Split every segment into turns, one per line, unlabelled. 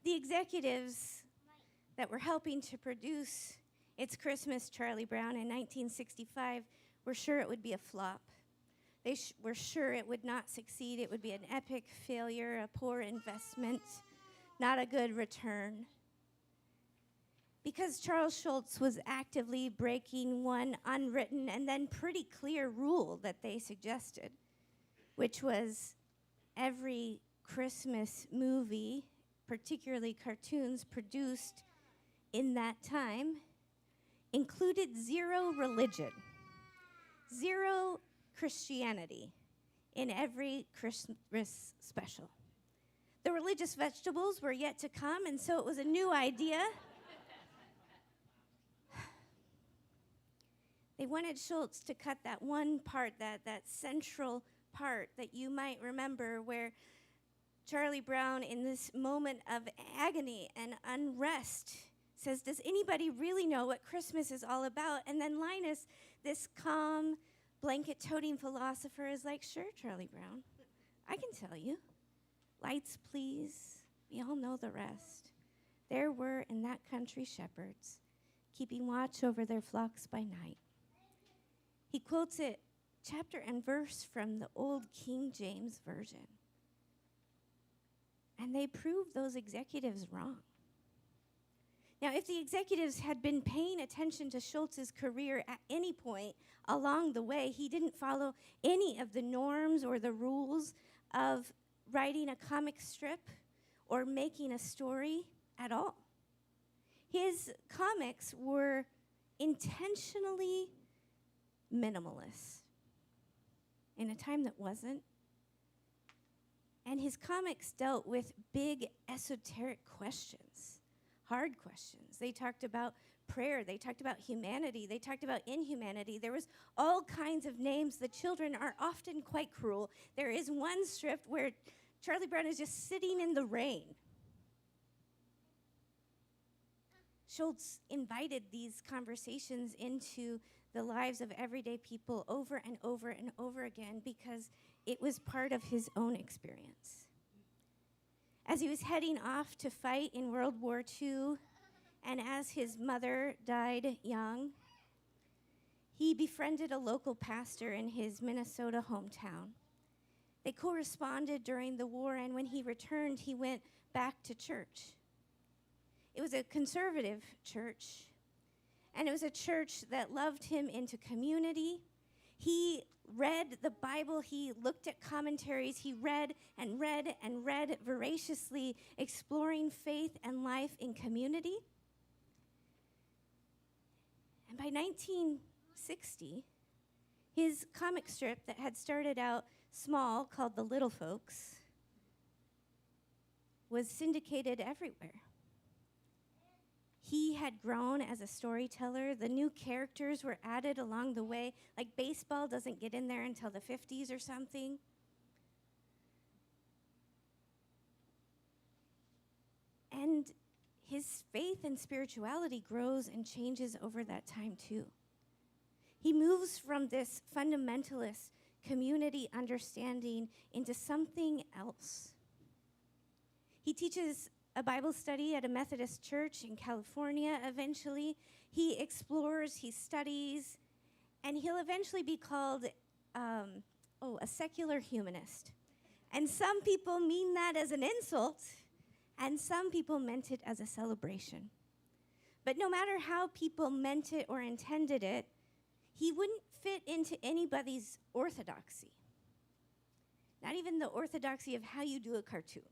The executives that were helping to produce It's Christmas, Charlie Brown in 1965 were sure it would be a flop. They were sure it would not succeed. It would be an epic failure, a poor investment, not a good return. Because Charles Schulz was actively breaking one unwritten and then pretty clear rule that they suggested, which was every Christmas movie, particularly cartoons produced in that time, included zero religion, zero Christianity in every Christmas special. The religious vegetables were yet to come, and so it was a new idea. They wanted Schulz to cut that one part, that central part that you might remember where Charlie Brown, in this moment of agony and unrest, says, "Does anybody really know what Christmas is all about?" And then Linus, this calm, blanket-toting philosopher, is like, "Sure, Charlie Brown, I can tell you. Lights, please. We all know the rest. There were in that country shepherds, keeping watch over their flocks by night." He quotes it chapter and verse from the old King James Version. And they proved those executives wrong. Now, if the executives had been paying attention to Schulz's career at any point along the way, he didn't follow any of the norms or the rules of writing a comic strip or making a story at all. His comics were intentionally minimalist in a time that wasn't. And his comics dealt with big esoteric questions, hard questions. They talked about prayer. They talked about humanity. They talked about inhumanity. There was all kinds of names. The children are often quite cruel. There is one strip where Charlie Brown is just sitting in the rain. Schulz invited these conversations into the lives of everyday people over and over and over again because it was part of his own experience. As he was heading off to fight in World War II, and as his mother died young, he befriended a local pastor in his Minnesota hometown. They corresponded during the war, and when he returned, he went back to church. It was a conservative church, and it was a church that loved him into community. He read the Bible. He looked at commentaries. He read and read and read voraciously, exploring faith and life in community. And by 1960, his comic strip that had started out small, called The Little Folks, was syndicated everywhere. He had grown as a storyteller. The new characters were added along the way. Like baseball doesn't get in there until the 50s or something. And his faith and spirituality grows and changes over that time too. He moves from this fundamentalist community understanding into something else. He teaches a Bible study at a Methodist church in California eventually. He explores, he studies, and he'll eventually be called a secular humanist. And some people mean that as an insult, and some people meant it as a celebration. But no matter how people meant it or intended it, he wouldn't fit into anybody's orthodoxy. Not even the orthodoxy of how you do a cartoon.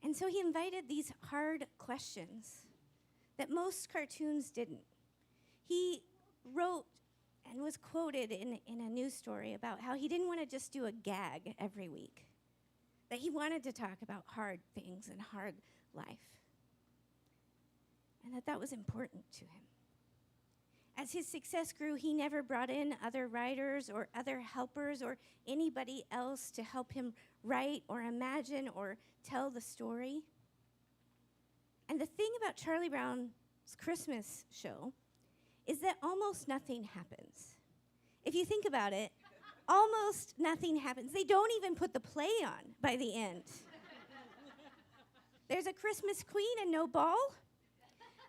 And so he invited these hard questions that most cartoons didn't. He wrote and was quoted in a news story about how he didn't want to just do a gag every week, that he wanted to talk about hard things and hard life, and that was important to him. As his success grew, he never brought in other writers or other helpers or anybody else to help him write or imagine or tell the story. And the thing about Charlie Brown's Christmas show is that almost nothing happens. If you think about it, almost nothing happens. They don't even put the play on by the end. There's a Christmas queen and no ball.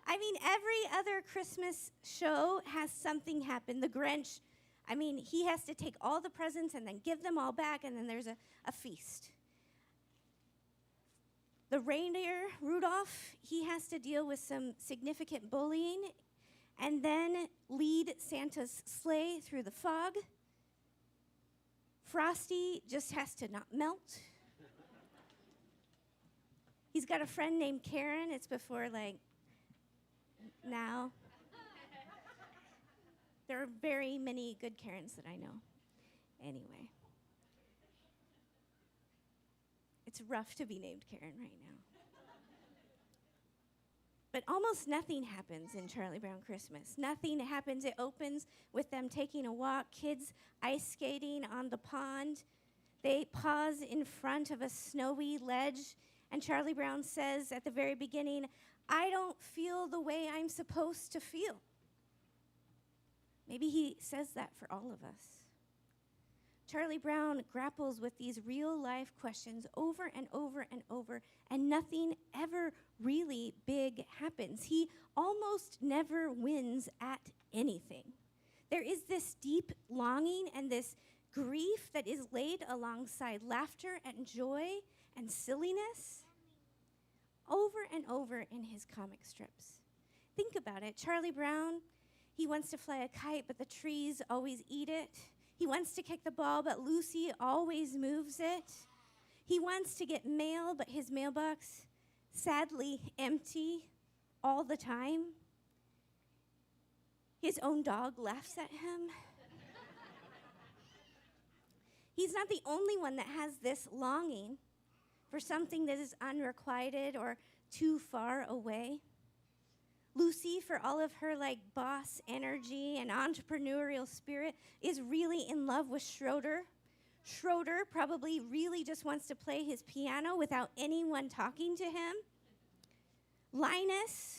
I mean, every other Christmas show has something happen. The Grinch, I mean, he has to take all the presents and then give them all back, and then there's a feast. The reindeer, Rudolph, he has to deal with some significant bullying and then lead Santa's sleigh through the fog. Frosty just has to not melt. He's got a friend named Karen. It's before, now. There are very many good Karens that I know. Anyway. It's rough to be named Karen right now. But almost nothing happens in Charlie Brown Christmas. Nothing happens. It opens with them taking a walk, kids ice skating on the pond. They pause in front of a snowy ledge, and Charlie Brown says at the very beginning, "I don't feel the way I'm supposed to feel." Maybe he says that for all of us. Charlie Brown grapples with these real-life questions over and over and over, and nothing ever really big happens. He almost never wins at anything. There is this deep longing and this grief that is laid alongside laughter and joy and silliness over and over in his comic strips. Think about it. Charlie Brown, he wants to fly a kite, but the trees always eat it. He wants to kick the ball, but Lucy always moves it. He wants to get mail, but his mailbox, sadly empty all the time. His own dog laughs at him. He's not the only one that has this longing for something that is unrequited or too far away. Lucy, for all of her boss energy and entrepreneurial spirit, is really in love with Schroeder. Schroeder probably really just wants to play his piano without anyone talking to him. Linus,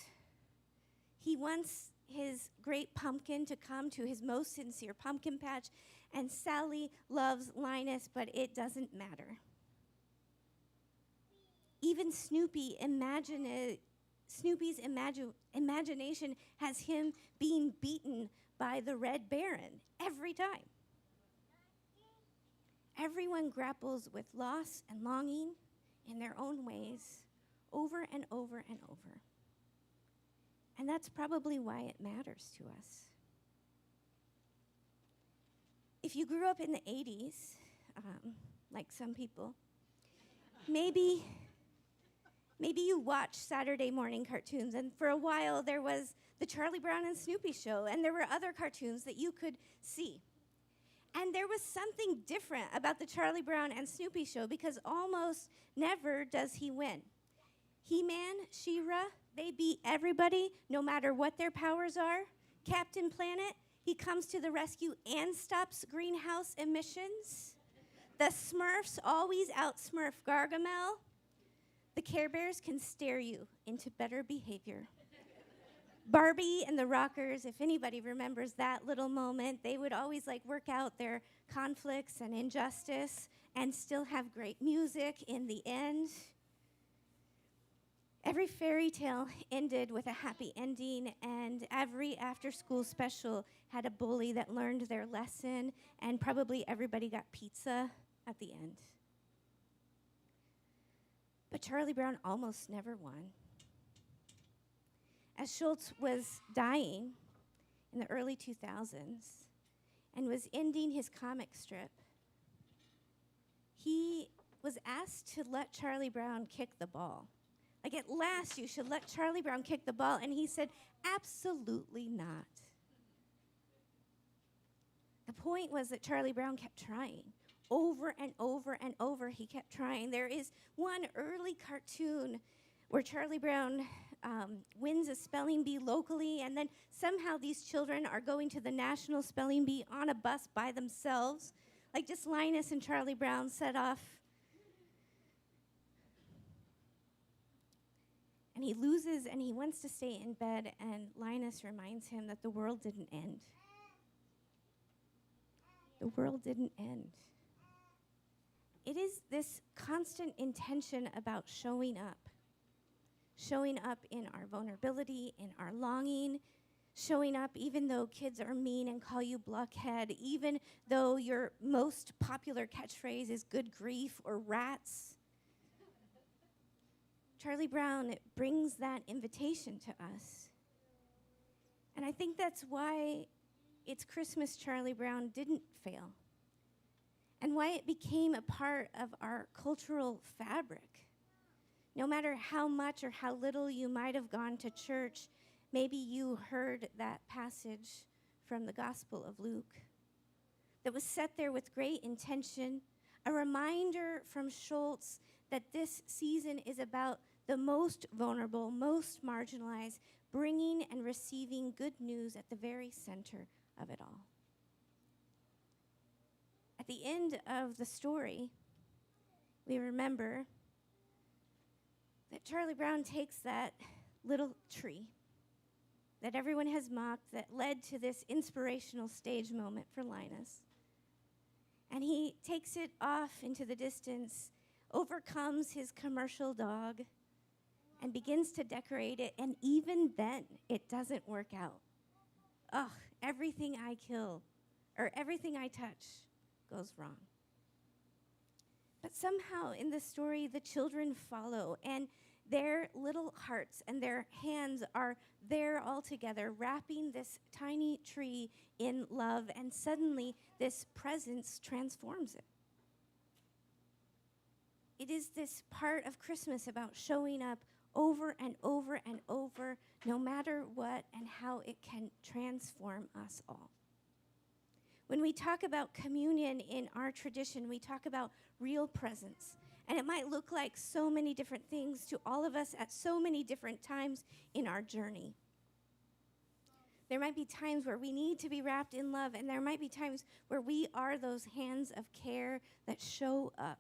he wants his great pumpkin to come to his most sincere pumpkin patch, and Sally loves Linus, but it doesn't matter. Even Snoopy's imagination has him being beaten by the Red Baron every time. Everyone grapples with loss and longing in their own ways over and over and over. And that's probably why it matters to us. If you grew up in the 80s, like some people, maybe you watched Saturday morning cartoons, and for a while there was the Charlie Brown and Snoopy show, and there were other cartoons that you could see. And there was something different about the Charlie Brown and Snoopy show because almost never does he win. He-Man, She-Ra, they beat everybody, no matter what their powers are. Captain Planet, he comes to the rescue and stops greenhouse emissions. The Smurfs always out-Smurf Gargamel. The Care Bears can stare you into better behavior. Barbie and the Rockers, if anybody remembers that little moment, they would always work out their conflicts and injustice and still have great music in the end. Every fairy tale ended with a happy ending, and every after-school special had a bully that learned their lesson, and probably everybody got pizza at the end. But Charlie Brown almost never won. As Schultz was dying in the early 2000s and was ending his comic strip, he was asked to let Charlie Brown kick the ball. At last, you should let Charlie Brown kick the ball. And he said, absolutely not. The point was that Charlie Brown kept trying. Over and over and over, he kept trying. There is one early cartoon where Charlie Brown wins a spelling bee locally, and then somehow these children are going to the national spelling bee on a bus by themselves. Just Linus and Charlie Brown set off. And he loses, and he wants to stay in bed, and Linus reminds him that the world didn't end. The world didn't end. It is this constant intention about showing up, showing up in our vulnerability, in our longing, showing up even though kids are mean and call you blockhead, even though your most popular catchphrase is good grief or rats. Charlie Brown brings that invitation to us. And I think that's why It's Christmas Charlie Brown didn't fail, and why it became a part of our cultural fabric. No matter how much or how little you might have gone to church, maybe you heard that passage from the Gospel of Luke that was set there with great intention, a reminder from Schultz that this season is about the most vulnerable, most marginalized, bringing and receiving good news at the very center of it all. At the end of the story, we remember that Charlie Brown takes that little tree that everyone has mocked that led to this inspirational stage moment for Linus, and he takes it off into the distance, overcomes his commercial dog, and begins to decorate it, and even then, it doesn't work out. Ugh, everything I kill, or everything I touch, goes wrong. But somehow in the story, the children follow, and their little hearts and their hands are there all together, wrapping this tiny tree in love, and suddenly this presence transforms it. It is this part of Christmas about showing up over and over and over, no matter what, and how it can transform us all. When we talk about communion in our tradition, we talk about real presence. And it might look like so many different things to all of us at so many different times in our journey. There might be times where we need to be wrapped in love, and there might be times where we are those hands of care that show up.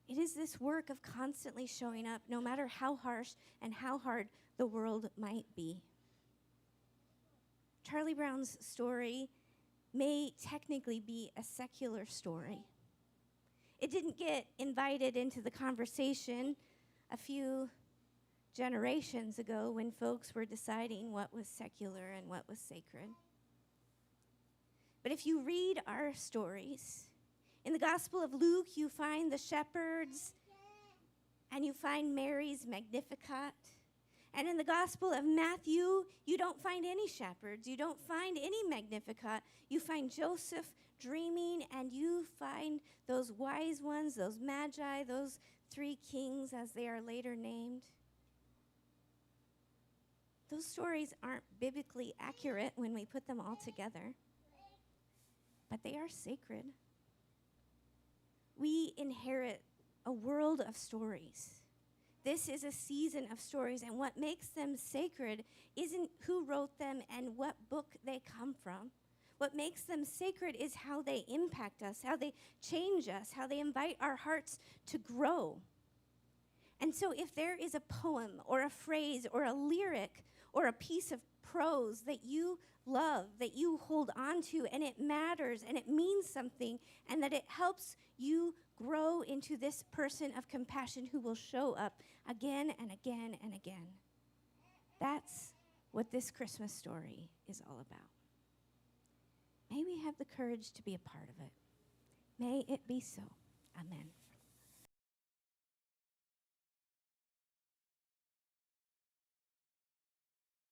It is this work of constantly showing up, no matter how harsh and how hard the world might be. Charlie Brown's story may technically be a secular story. It didn't get invited into the conversation a few generations ago when folks were deciding what was secular and what was sacred. But if you read our stories, in the Gospel of Luke, you find the shepherds, and you find Mary's Magnificat. And in the Gospel of Matthew, you don't find any shepherds. You don't find any Magnificat. You find Joseph dreaming, and you find those wise ones, those magi, those three kings, as they are later named. Those stories aren't biblically accurate when we put them all together, but they are sacred. We inherit a world of stories. This is a season of stories, and what makes them sacred isn't who wrote them and what book they come from. What makes them sacred is how they impact us, how they change us, how they invite our hearts to grow. And so if there is a poem or a phrase or a lyric or a piece of prose that you love, that you hold on to, and it matters and it means something, and that it helps you grow into this person of compassion who will show up again and again and again, that's what this Christmas story is all about. May we have the courage to be a part of it. May it be so. Amen.